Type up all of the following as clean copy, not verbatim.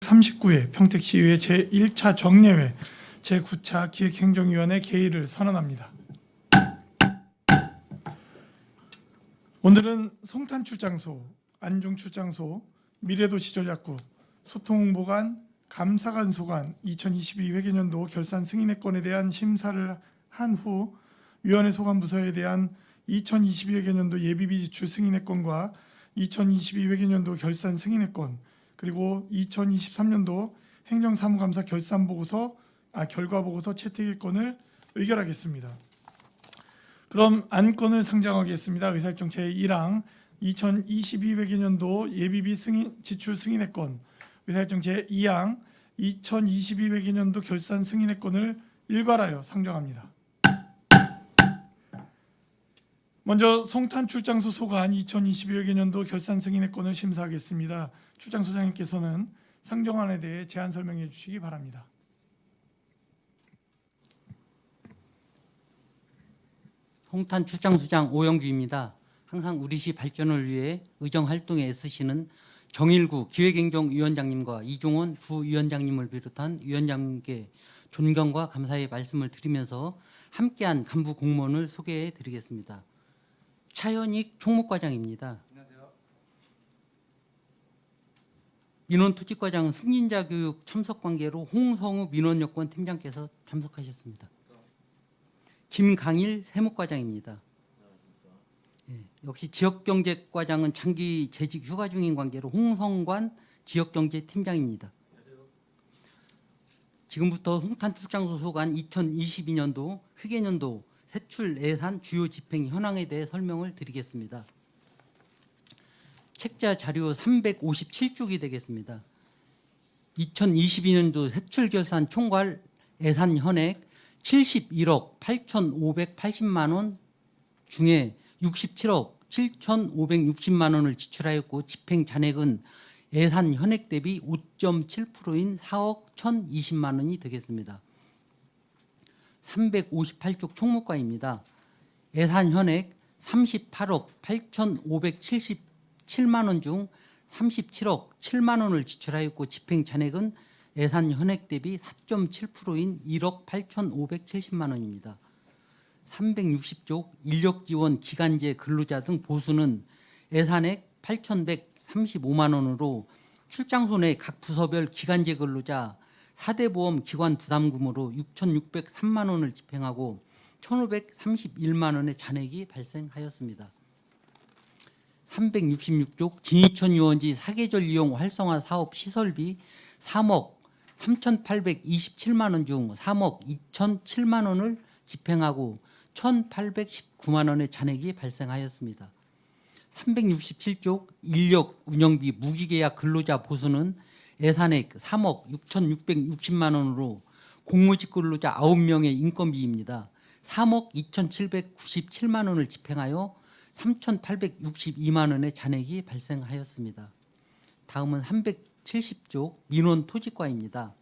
제139회 평택시의회 제1차 정례회 제9차 기획행정위원회 개의를 선언합니다. 오늘은 송탄출장소, 안중출장소, 미래도시전략국, 소통홍보관, 감사관 소관 2022 회계년도 결산 승인의 건에 대한 심사를 한 후 위원회 소관 부서에 대한 2022 회계년도 예비비 지출 승인의 건과 2022 회계년도 결산 승인의 건, 그리고 2023년도 행정사무감사 결과 보고서 채택의 건을 의결하겠습니다. 그럼 안건을 상정하겠습니다. 의사일정 제1항 2022 회계년도 예비비 지출 승인의 건, 의사일정 제2항 2022 회계년도 결산 승인의 건을 일괄하여 상정합니다. 먼저 송탄출장소 소관 2022 회계년도 결산 승인의 건을 심사하겠습니다. 출장소장님께서는 상정안에 대해 제안 설명해 주시기 바랍니다. 송탄출장소장 오영규입니다. 항상 우리시 발전을 위해 의정활동에 애쓰시는 정일구 기획행정위원장님과 이종원 부위원장님을 비롯한 위원장님께 존경과 감사의 말씀을 드리면서 함께한 간부 공무원을 소개해 드리겠습니다. 차현익 총무과장입니다. 안녕하세요. 민원투집과장은 승진자 교육 참석 관계로 홍성우 민원여권 팀장께서 참석하셨습니다. 김강일 세무과장입니다. 역시 지역경제과장은 장기 재직 휴가 중인 관계로 홍성관 지역경제팀장입니다. 지금부터 송탄출장소 소관 2022년도 회계년도 세출 예산 주요 집행 현황에 대해 설명을 드리겠습니다. 책자 자료 357쪽이 되겠습니다. 2022년도 세출 결산 총괄 예산 현액 71억 8,580만 원 중에 67억 7,560만 원을 지출하였고 집행 잔액은 예산 현액 대비 5.7%인 4억 1,020만 원이 되겠습니다. 358쪽 총무과입니다. 예산 현액 38억 8,577만 원 중 37억 7만 원을 지출하였고 집행 잔액은 예산 현액 대비 4.7%인 1억 8,570만 원입니다. 360쪽 인력지원 기간제 근로자 등 보수는 예산액 8,135만 원으로 출장소 내 각 부서별 기간제 근로자 4대 보험 기관 부담금으로 6,603만 원을 집행하고 1,531만 원의 잔액이 발생하였습니다. 366쪽 진이천 유원지 사계절 이용 활성화 사업 시설비 3억 3,827만 원 중 3억 2,007만 원을 집행하고 1,819만 원의 잔액이 발생하였습니다. 367쪽 인력 운영비 무기계약 근로자 보수는 예산액 3억 6,660만 원으로 공무직 근로자 9명의 인건비입니다. 3억 2,797만 원을 집행하여 3,862만 원의 잔액이 발생하였습니다. 다음은 370쪽 민원 토지과입니다.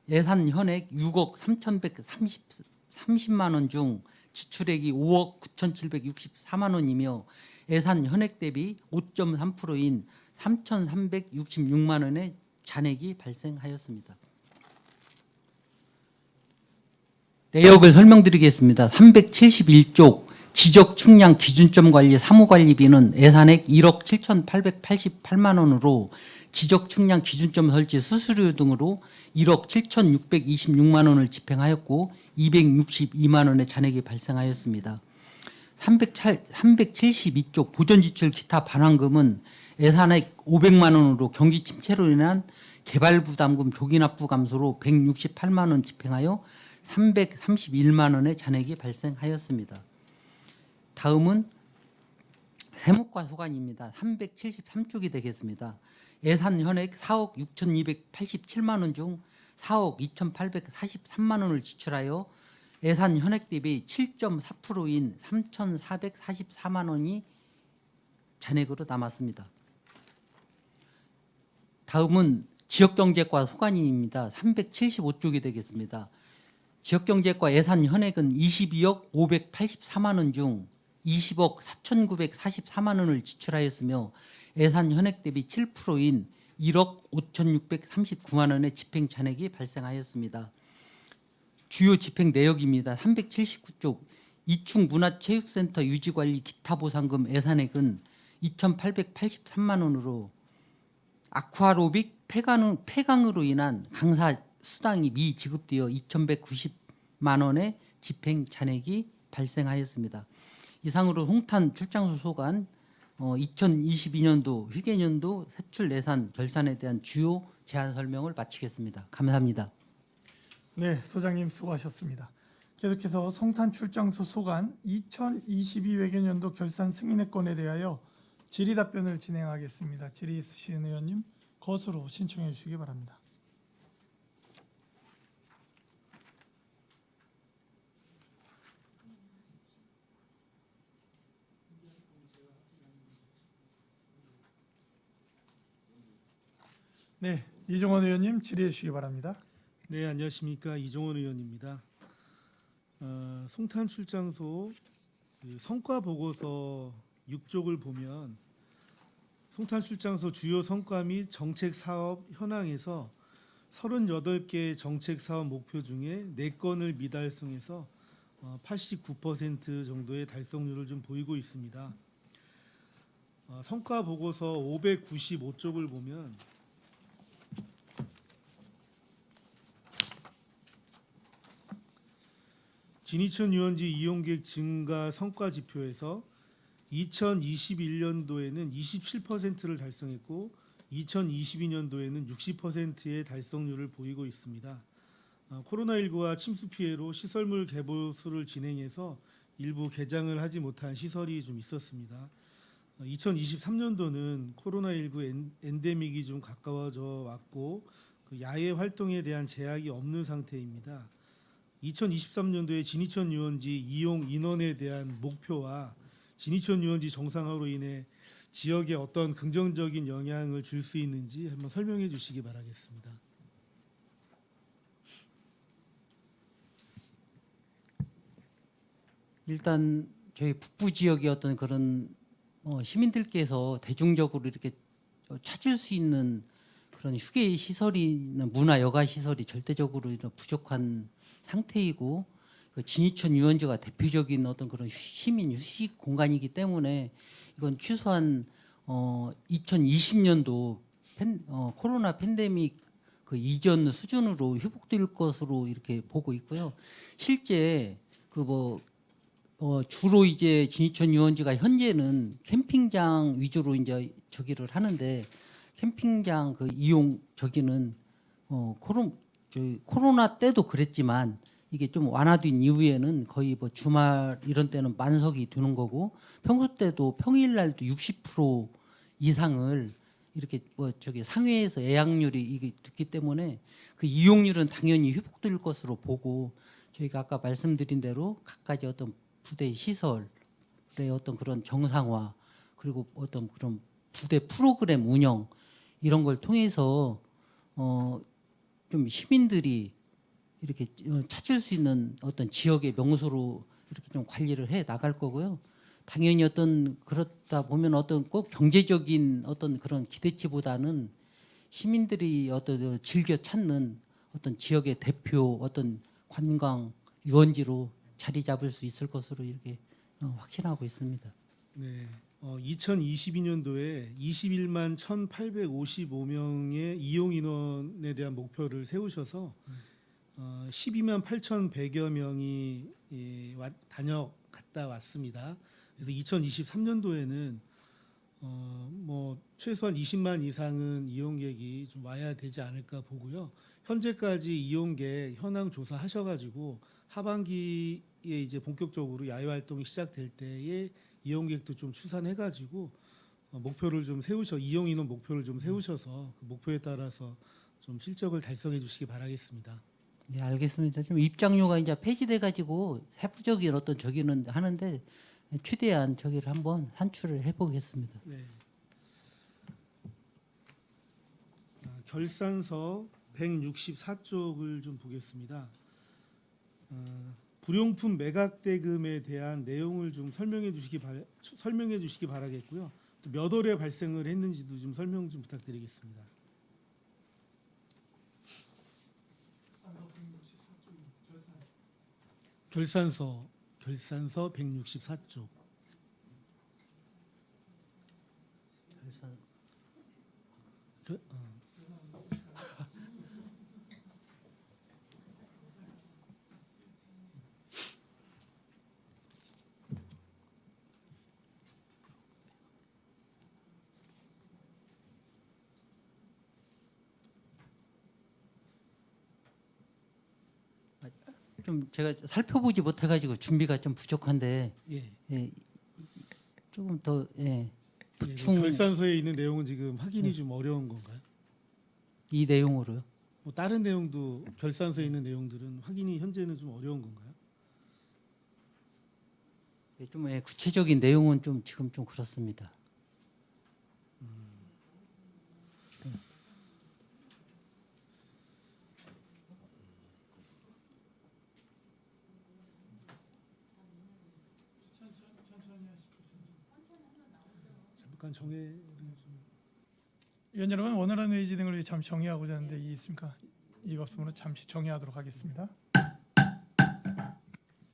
예산 현액 6억 3,130만 원 중 지출액이 5억 9,764만 원이며 예산 현액 대비 5.3%인 3,366만 원의 잔액이 발생하였습니다. 내역을 설명드리겠습니다. 371쪽 지적 측량 기준점 관리 사무관리비는 예산액 1억 7,888만 원으로 지적 측량 기준점 설치 수수료 등으로 1억 7,626만 원을 집행하였고 262만 원의 잔액이 발생하였습니다. 372쪽 보전지출 기타 반환금은 예산액 500만 원으로 경기 침체로 인한 개발부담금 조기납부 감소로 168만 원 집행하여 331만 원의 잔액이 발생하였습니다. 다음은 세무과 소관입니다. 373쪽이 되겠습니다. 예산 현액 4억 6,287만 원 중 4억 2,843만 원을 지출하여 예산 현액 대비 7.4%인 3,444만 원이 잔액으로 남았습니다. 다음은 지역경제과 소관입니다. 375쪽이 되겠습니다. 지역경제과 예산 현액은 22억 584만 원 중 20억 4,944만 원을 지출하였으며 예산 현액 대비 7%인 1억 5,639만 원의 집행 잔액이 발생하였습니다. 주요 집행 내역입니다. 379쪽 이충 문화체육센터 유지관리 기타 보상금 예산액은 2,883만 원으로 아쿠아로빅 폐강으로 인한 강사 수당이 미지급되어 2,190만 원의 집행 잔액이 발생하였습니다. 이상으로 홍탄 출장소 소관 2022년도 회계연도 세출 예산 결산에 대한 주요 제안 설명을 마치겠습니다. 감사합니다. 네, 소장님 수고하셨습니다. 계속해서 성탄 출장소 소관 2022 회계연도 결산 승인의 건에 대하여 질의 답변을 진행하겠습니다. 질의 있으신 의원님 거수로 신청해 주시기 바랍니다. 네, 이종원 의원님 질의해 주시기 바랍니다. 네, 안녕하십니까. 이종원 의원입니다. 송탄 출장소 성과 보고서 6쪽을 보면 송탄 출장소 주요 성과 및 정책 사업 현황에서 38개 정책 사업 목표 중에 4건을 미달성해서 89% 정도의 달성률을 좀 보이고 있습니다. 성과 보고서 595쪽을 보면 진이천 유원지 이용객 증가 성과 지표에서 2021년도에는 27%를 달성했고 2022년도에는 60%의 달성률을 보이고 있습니다. 코로나19와 침수 피해로 시설물 개보수를 진행해서 일부 개장을 하지 못한 시설이 좀 있었습니다. 2023년도는 코로나19 엔데믹이 좀 가까워져 왔고 그 야외 활동에 대한 제약이 없는 상태입니다. 2023년도에 진이천 유원지 이용 인원에 대한 목표와 진이천 유원지 정상화로 인해 지역에 어떤 긍정적인 영향을 줄 수 있는지 한번 설명해 주시기 바라겠습니다. 일단 저희 북부 지역의 어떤 그런 시민들께서 대중적으로 이렇게 찾을 수 있는 그런 휴게 시설이나 문화 여가 시설이 절대적으로 이런 부족한 상태이고 그 진이천 유원지가 대표적인 어떤 그런 시민 휴식 공간이기 때문에 이건 최소한 2020년도 코로나 팬데믹 그 이전 수준으로 회복될 것으로 이렇게 보고 있고요. 실제 주로 이제 진이천 유원지가 현재는 캠핑장 위주로 이제 저기를 하는데 캠핑장 그 이용 저기는 코로나 때도 그랬지만 이게 좀 완화된 이후에는 거의 뭐 주말 이런 때는 만석이 되는 거고 평소 때도 평일날도 60% 이상을 이렇게 상회에서 예약률이 이게 됐기 때문에 그 이용률은 당연히 회복될 것으로 보고 저희가 아까 말씀드린 대로 각가지 어떤 부대 시설의 어떤 그런 정상화 그리고 어떤 그런 부대 프로그램 운영 이런 걸 통해서 좀 시민들이 이렇게 찾을 수 있는 어떤 지역의 명소로 이렇게 좀 관리를 해 나갈 거고요. 당연히 어떤 그렇다 보면 어떤 꼭 경제적인 어떤 그런 기대치보다는 시민들이 어떤 즐겨 찾는 어떤 지역의 대표 어떤 관광 유원지로 자리 잡을 수 있을 것으로 이렇게 확신하고 있습니다. 네, 2022년도에 21만 1,855명의 이용 인원에 대한 목표를 세우셔서 12만 8,100여 명이 갔다 왔습니다. 그래서 2023년도에는 뭐 최소한 20만 이상은 이용객이 좀 와야 되지 않을까 보고요. 현재까지 이용객 현황 조사하셔가지고 하반기에 이제 본격적으로 야외 활동이 시작될 때에 이용객도 좀 추산해가지고 목표를 좀 이용 인원 목표를 좀 세우셔서 그 목표에 따라서 좀 실적을 달성해 주시기 바라겠습니다. 네, 알겠습니다. 좀 입장료가 이제 폐지돼 가지고 세부적인 어떤 저기는 하는데 최대한 저기를 한번 산출을 해보겠습니다. 네. 결산서 164쪽을 좀 보겠습니다. 불용품 매각 대금에 대한 내용을 좀 설명해 주시기 바라겠고요. 또 몇 월에 발생을 했는지도 좀 설명 좀 부탁드리겠습니다. 결산서 164쪽. 결산 좀 제가 살펴보지 못해가지고 준비가 좀 부족한데 예. 예, 조금 더 예, 보충 결산서에 있는 내용은 지금 확인이 좀 어려운 건가요? 이 내용으로요. 뭐 다른 내용도 결산서에 있는 내용들은 확인이 현재는 좀 어려운 건가요? 예, 좀 구체적인 내용은 좀 지금 좀 그렇습니다. 잠깐 정해. 위원 여러분, 원활한 회의 진행을 위해 잠시 정의하고자 하는데 이의 있습니까? 이의 없으므로 잠시 정의하도록 하겠습니다.